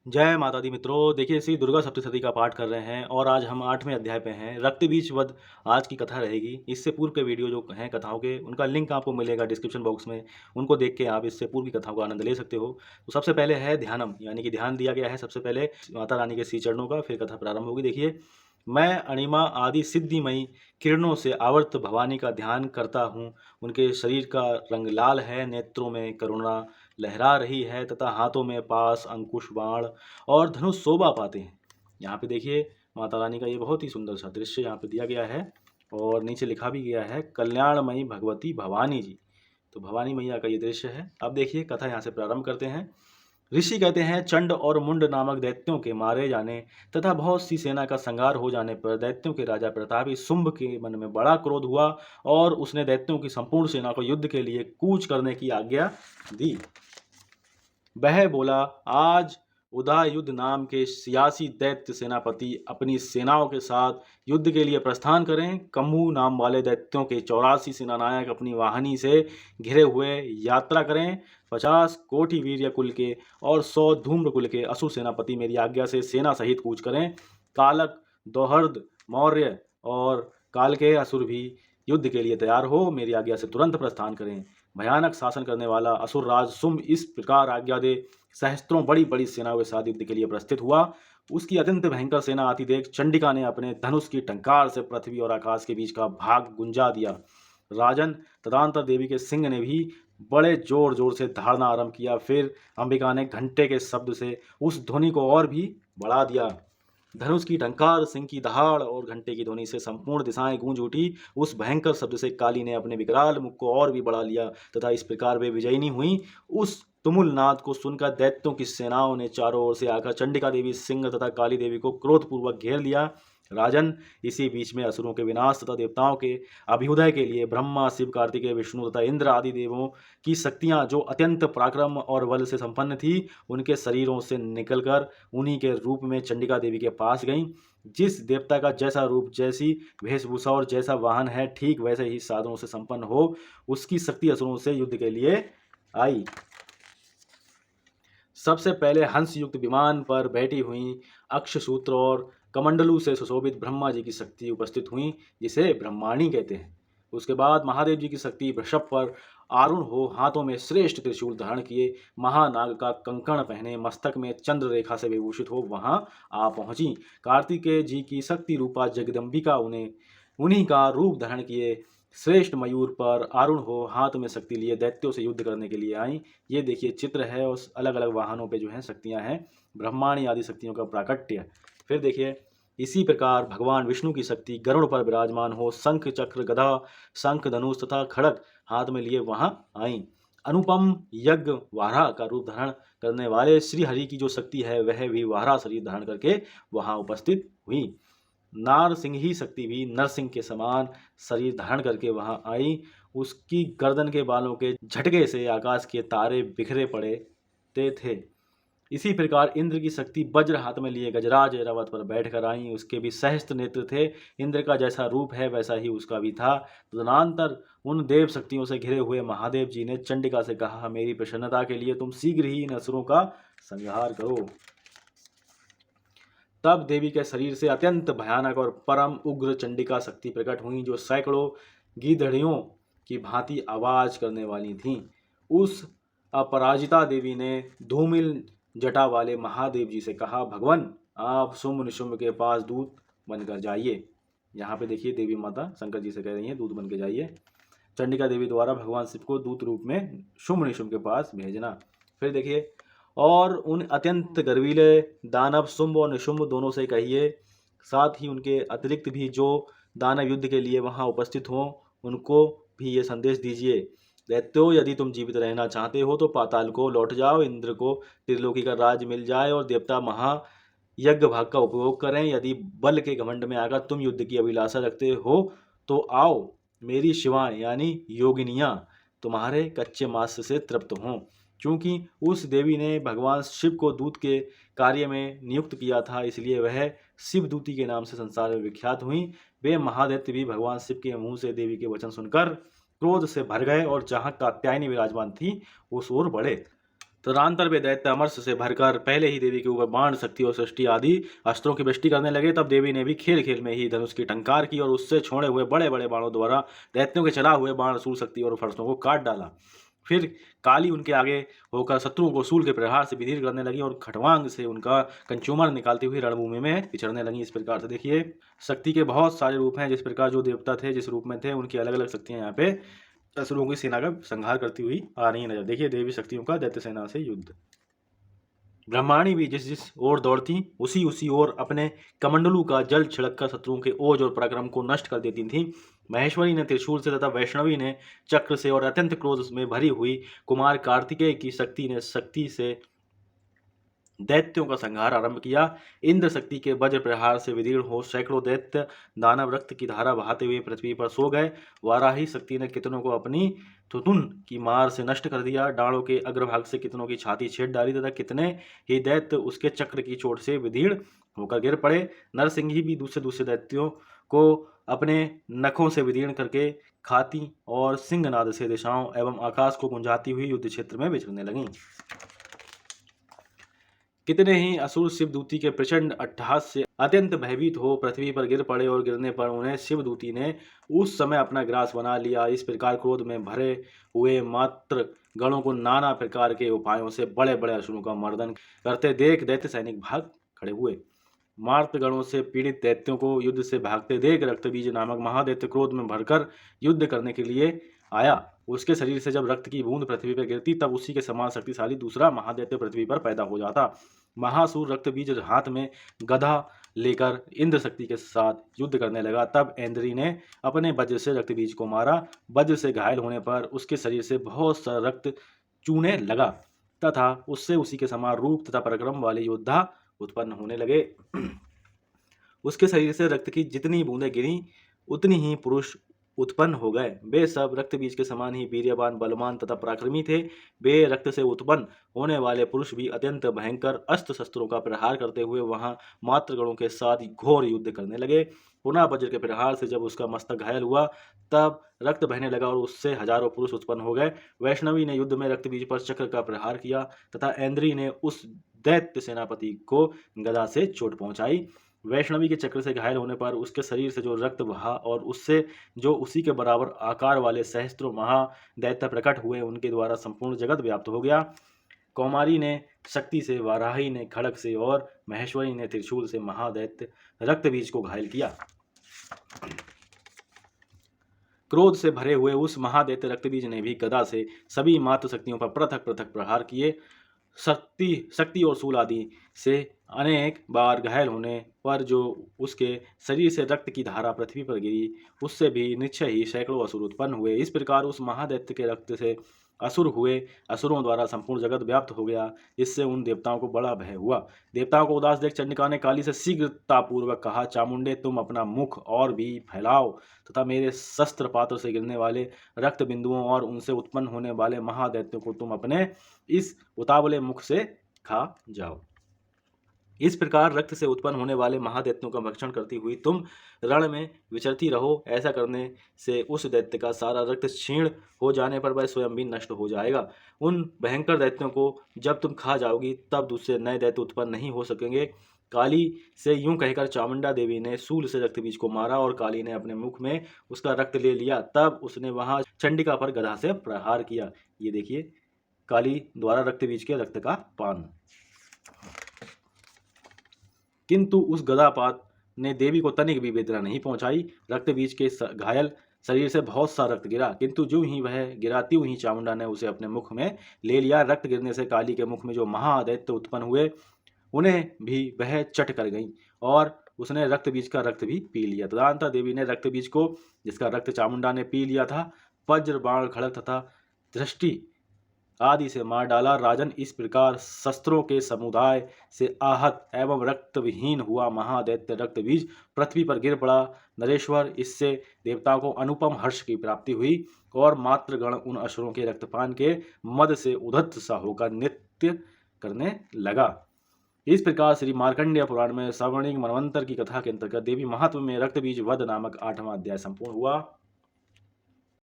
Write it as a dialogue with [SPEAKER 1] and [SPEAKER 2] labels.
[SPEAKER 1] जय माता दी मित्रों। देखिए इसी दुर्गा सप्तशती का पाठ कर रहे हैं और आज हम 8वें अध्याय पे हैं। रक्त बीज वध आज की कथा रहेगी। इससे पूर्व के वीडियो जो हैं कथाओं के, उनका लिंक आपको मिलेगा डिस्क्रिप्शन बॉक्स में। उनको देख के आप इससे पूर्व की कथाओं का आनंद ले सकते हो। तो सबसे पहले है ध्यानम, यानी कि ध्यान दिया गया है सबसे पहले माता रानी के श्री चरणों का, फिर कथा प्रारंभ होगी। देखिए, मैं अणिमा आदि सिद्धिमयी किरणों से आवर्त भवानी का ध्यान करता हूँ। उनके शरीर का रंग लाल है, नेत्रों में करुणा लहरा रही है तथा हाथों में पास, अंकुश, बाण और धनुष शोभा पाते हैं। यहाँ पे देखिए माता रानी का ये बहुत ही सुंदर सा दृश्य यहाँ पे दिया गया है और नीचे लिखा भी गया है कल्याणमयी भगवती भवानी जी। तो भवानी मैया का ये दृश्य है। अब देखिए कथा यहाँ से प्रारंभ करते हैं। ऋषि कहते हैं, चंड और मुंड नामक दैत्यों के मारे जाने तथा बहुत सी सेना का संहार हो जाने पर दैत्यों के राजा प्रतापी शुंभ के मन में बड़ा क्रोध हुआ और उसने दैत्यों की संपूर्ण सेना को युद्ध के लिए कूच करने की आज्ञा दी। वह बोला, आज उदययुध नाम के 86 दैत्य सेनापति अपनी सेनाओं के साथ युद्ध के लिए प्रस्थान करें। कम्बू नाम वाले दैत्यों के 84 सेनानायक अपनी वाहिनी से घिरे हुए यात्रा करें। 50 कोटि वीर्य कुल के और 100 धूम्र कुल के असुर सेनापति मेरी आज्ञा से सेना सहित कूच करें। कालक, दोहर्द, मौर्य और काल के असुर भी युद्ध के लिए तैयार हो मेरी आज्ञा से तुरंत प्रस्थान करें। भयानक शासन करने वाला असुर राज शुंभ इस प्रकार आज्ञा दे सहस्त्रों बड़ी बड़ी सेनाओं के साथ युद्ध के लिए प्रस्थित हुआ। उसकी अत्यंत भयंकर सेना आती देख चंडिका ने अपने धनुष की टंकार से पृथ्वी और आकाश के बीच का भाग गुंजा दिया। राजन, तदंतर देवी के सिंह ने भी बड़े जोर जोर से दहाड़ना आरंभ किया। फिर अंबिका ने घंटे के शब्द से उस ध्वनि को और भी बढ़ा दिया। धनुष की टंकार, सिंह की दहाड़ और घंटे की ध्वनि से संपूर्ण दिशाएं गूंज उठी। उस भयंकर शब्द से काली ने अपने विकराल मुख को और भी बढ़ा लिया तथा इस प्रकार वे विजयिनी हुई। उस तुमुल नाद को सुनकर दैत्यों की सेनाओं ने चारों ओर से आकर चंडिका देवी, सिंह तथा काली देवी को क्रोधपूर्वक घेर लिया। राजन, इसी बीच में असुरों के विनाश तथा देवताओं के अभ्युदय के लिए ब्रह्मा, शिव, कार्तिकेय, विष्णु तथा इंद्र आदि देवों की शक्तियां जो अत्यंत पराक्रम और बल से संपन्न थी, उनके शरीरों से निकलकर उन्हीं के रूप में चंडिका देवी के पास गईं। जिस देवता का जैसा रूप, जैसी वेशभूषा और जैसा वाहन है, ठीक वैसे ही साधनों से संपन्न हो, उसकी शक्ति असुरों से युद्ध के लिए आई। सबसे पहले हंस युक्त विमान पर बैठी हुई अक्षसूत्र और कमंडलू से सुशोभित ब्रह्मा जी की शक्ति उपस्थित हुई, जिसे ब्रह्माणी कहते हैं। उसके बाद महादेव जी की शक्ति वृषभ पर आरूढ़ हो, हाथों में श्रेष्ठ त्रिशूल धारण किए, महानाग का कंकण पहने, मस्तक में चंद्र रेखा से विभूषित हो वहां आ पहुंची। कार्तिकेय जी की शक्ति रूपा जगदम्बिका उन्हें उन्हीं का रूप धारण किए श्रेष्ठ मयूर पर आरूढ़ हो, हाथ में शक्ति लिए दैत्यों से युद्ध करने के लिए आई। ये देखिए चित्र है, उस अलग अलग वाहनों पे जो है शक्तियां हैं, ब्रह्माणी आदि शक्तियों का प्राकट्य। फिर देखिए इसी प्रकार भगवान विष्णु की शक्ति गरुड़ पर विराजमान हो, शंख, चक्र, गदा, शंख, धनुष तथा खड़ग हाथ में लिए वहां आई। अनुपम यज्ञ वाराह का रूप धारण करने वाले श्री हरि की जो शक्ति है, वह भी वाराह शरीर धारण करके वहां उपस्थित हुई। नार सिंह ही शक्ति भी नरसिंह के समान शरीर धारण करके वहां आई। उसकी गर्दन के बालों के झटके से आकाश के तारे बिखरे पड़े थे। इसी प्रकार इंद्र की शक्ति वज्र हाथ में लिए गजराज ऐरावत पर बैठकर आई। उसके भी सहस्त्र नेत्र थे। इंद्र का जैसा रूप है वैसा ही उसका भी था। तदनंतर उन देव शक्तियों से घिरे हुए महादेव जी ने चंडिका से कहा, मेरी प्रसन्नता के लिए तुम शीघ्र ही इन असुरों का संहार करो। तब देवी के शरीर से अत्यंत भयानक और परम उग्र चंडिका शक्ति प्रकट हुई, जो सैकड़ों गीदड़ियों की भांति आवाज करने वाली थीं। उस अपराजिता देवी ने धूमिल जटा वाले महादेव जी से कहा, भगवान आप शुंभ निशुंभ के पास दूत बनकर जाइए। यहाँ पे देखिए देवी माता शंकर जी से कह रही हैं, दूत बन के जाइए। चंडिका देवी द्वारा भगवान शिव को दूत रूप में शुंभ निशुंभ के पास भेजना। फिर देखिए, और उन अत्यंत गर्वीले दानव शुंभ और निशुंभ दोनों से कहिए, साथ ही उनके अतिरिक्त भी जो दानव युद्ध के लिए वहां उपस्थित हों, उनको भी ये संदेश दीजिए, दैत्यो यदि तुम जीवित रहना चाहते हो तो पाताल को लौट जाओ, इंद्र को त्रिलोकी का राज मिल जाए और देवता महा यज्ञ भाग का उपयोग करें। यदि बल के घमंड में आकर तुम युद्ध की अभिलाषा रखते हो तो आओ, मेरी शिवाएं यानी योगिनियां तुम्हारे कच्चे मांस से तृप्त हों। क्योंकि उस देवी ने भगवान शिव को दूत के कार्य में नियुक्त किया था, इसलिए वह शिवदूती के नाम से संसार में विख्यात हुई। वे महादैत्य भी भगवान शिव के मुंह से देवी के वचन सुनकर क्रोध से भर गए और जहां कात्यायनी विराजमान थी उस ओर बढ़े। तदनंतर वे दैत्य अमरस से भरकर पहले ही देवी के ऊपर बाण, शक्ति और सृष्टि आदि अस्त्रों की वृष्टि करने लगे। तब देवी ने भी खेल खेल में ही धनुष की टंकार की और उससे छोड़े हुए बड़े बड़े बाणों द्वारा दैत्यों के चला हुए बाण, सूल, शक्ति और फरसों को काट डाला। फिर काली उनके आगे होकर शत्रुओं को सूल के प्रहार से विधीर करने लगी और खटवांग से उनका कंचूमर निकालती हुई रणभूमि में विचरने लगी। इस प्रकार से देखिए शक्ति के बहुत सारे रूप हैं। जिस प्रकार जो देवता थे जिस रूप में थे उनकी अलग अलग शक्तियां यहाँ पे असुरों की सेना का संहार करती हुई आ रही है नजर। देखिए देवी शक्तियों का दैत्य सेना से युद्ध। ब्रह्माणी भी जिस जिस ओर दौड़ती उसी उसी ओर अपने कमंडलू का जल छिड़ककर शत्रुओं के ओज और पराक्रम को नष्ट कर देती थी। महेश्वरी ने त्रिशूल से तथा वैष्णवी ने चक्र से और अत्यंत क्रोध में भरी हुई कुमार कार्तिकेय की शक्ति से दैत्यों का संहार आरंभ किया। इंद्र शक्ति के वज्र प्रहार से विदीर्ण हो सैकड़ों दैत्य दानव रक्त की धारा बहाते हुए पृथ्वी पर सो गए। वाराही शक्ति ने कितनों को अपनी थुतुन की मार से नष्ट कर दिया। डालों के अग्रभाग से कितनों की छाती छेद डाली तथा कितने ही दैत्य उसके चक्र की चोट से विदीर्ण होकर गिर पड़े। नरसिंही भी दूसरे दूसरे दैत्यों को अपने नखों से विदीर्ण करके खाती और सिंहनाद से दिशाओं एवं आकाश को गुंजाती हुई युद्ध क्षेत्र में विचरने लगी। कितने ही असुर शिवदूती के प्रचंड अट्टहास से अत्यंत भयभीत हो पृथ्वी पर गिर पड़े और गिरने पर उन्हें शिवदूती ने उस समय अपना ग्रास बना लिया। इस प्रकार क्रोध में भरे हुए मात्र गणों को नाना प्रकार के उपायों से बड़े बड़े असुरों का मर्दन करते देख दैत्य सैनिक भाग खड़े हुए। मार्त गणों से पीड़ित दैत्यों को युद्ध से भागते देख रक्तबीज नामक महादैत्य क्रोध में भरकर युद्ध करने के लिए आया। उसके शरीर से जब रक्त की बूंद पृथ्वी पर गिरती तब उसी के समान शक्तिशाली दूसरा महादैत्य पृथ्वी पर पैदा हो जाता। महासुर रक्तबीज हाथ में गदा लेकर इंद्र शक्ति के साथ युद्ध करने लगा। तब ऐन्द्री ने अपने वज्र से रक्तबीज को मारा। वज्र से घायल होने पर उसके शरीर से बहुत सा रक्त चूने लगा तथा उससे उसी के समान रूप तथा पराक्रम वाले योद्धा उत्पन्न होने लगे। उसके शरीर से रक्त की जितनी बूंदें गिरी उतनी ही पुरुष उत्पन्न हो गए। वे सब रक्त बीज के समान ही वीर्यवान, बलवान तथा पराक्रमी थे। वे रक्त से उत्पन्न होने वाले पुरुष भी अत्यंत भयंकर अस्त्र शस्त्रों का प्रहार करते हुए वहां मातृगणों के साथ घोर युद्ध करने लगे। पुनः वज्र के प्रहार से जब उसका मस्तक घायल हुआ तब रक्त बहने लगा और उससे हजारों पुरुष उत्पन्न हो गए। वैष्णवी ने युद्ध में रक्त बीज पर चक्र का प्रहार किया तथा ऐन्द्री ने उस दैत्य सेनापति को गदा से चोट पहुंचाई। वैष्णवी के चक्र से घायल होने पर उसके शरीर से जो रक्त बहा और उससे जो उसी के बराबर आकार वाले सहस्त्रों महादैत्य प्रकट हुए उनके द्वारा संपूर्ण जगत व्याप्त हो गया। कौमारी ने शक्ति से, वाराही ने खड़ग से और महेश्वरी ने त्रिशूल से महादैत्य रक्तबीज को घायल किया। क्रोध से भरे हुए उस महादैत्य रक्तबीज ने भी गदा से सभी मात्र शक्तियों पर पृथक पृथक प्रहार किए। शक्ति और शूल आदि से अनेक बार घायल होने पर जो उसके शरीर से रक्त की धारा पृथ्वी पर गिरी उससे भी निश्चय ही सैकड़ों असुर उत्पन्न हुए। इस प्रकार उस महादैत्य के रक्त से असुर हुए असुरों द्वारा संपूर्ण जगत व्याप्त हो गया। इससे उन देवताओं को बड़ा भय हुआ। देवताओं को उदास देख चंडिका ने काली से शीघ्रतापूर्वक कहा, चामुंडे तुम अपना मुख और भी फैलाओ तथा मेरे शस्त्र पात्र से गिरने वाले रक्त बिंदुओं और उनसे उत्पन्न होने वाले महादैत्यों को तुम अपने इस उतावले मुख से खा जाओ। इस प्रकार रक्त से उत्पन्न होने वाले महादैत्यों का भक्षण करती हुई तुम रण में विचरती रहो। ऐसा करने से उस दैत्य का सारा रक्त क्षीण हो जाने पर वह स्वयं भी नष्ट हो जाएगा। उन भयंकर दैत्यों को जब तुम खा जाओगी तब दूसरे नए दैत्य उत्पन्न नहीं हो सकेंगे। काली से यूं कहकर चामुंडा देवी ने सूल से रक्तबीज को मारा और काली ने अपने मुख में उसका रक्त ले लिया। तब उसने वहां चंडिका पर गदा से प्रहार किया। ये देखिए काली द्वारा रक्तबीज के रक्त का पान। किंतु उस गदापात ने देवी को तनिक भी वेदना नहीं पहुंचाई। रक्तबीज के घायल शरीर से बहुत सा रक्त गिरा किंतु जो ही वह गिरा त्यों ही चामुंडा ने उसे अपने मुख में ले लिया। रक्त गिरने से काली के मुख में जो महादैत्य उत्पन्न हुए उन्हें भी वह चट कर गई और उसने रक्तबीज का रक्त भी पी लिया। तदनंतर देवी ने रक्तबीज को जिसका रक्त चामुंडा ने पी लिया था वज्र, बाण, खड़ग तथा दृष्टि आदि से मार डाला। राजन, इस प्रकार शस्त्रों के समुदाय से आहत एवं रक्तविहीन हुआ महादैत्य रक्तबीज पृथ्वी पर गिर पड़ा। नरेश्वर, इससे देवताओं को अनुपम हर्ष की प्राप्ति हुई और मातृगण उन असुरों के रक्तपान के मद से उद्धत सा होकर नृत्य करने लगा। इस प्रकार श्री मार्कंडेय पुराण में सवर्णिक मनवंतर की कथा के अंतर्गत देवी महात्म में रक्तबीज वध नामक 8वां अध्याय संपूर्ण हुआ।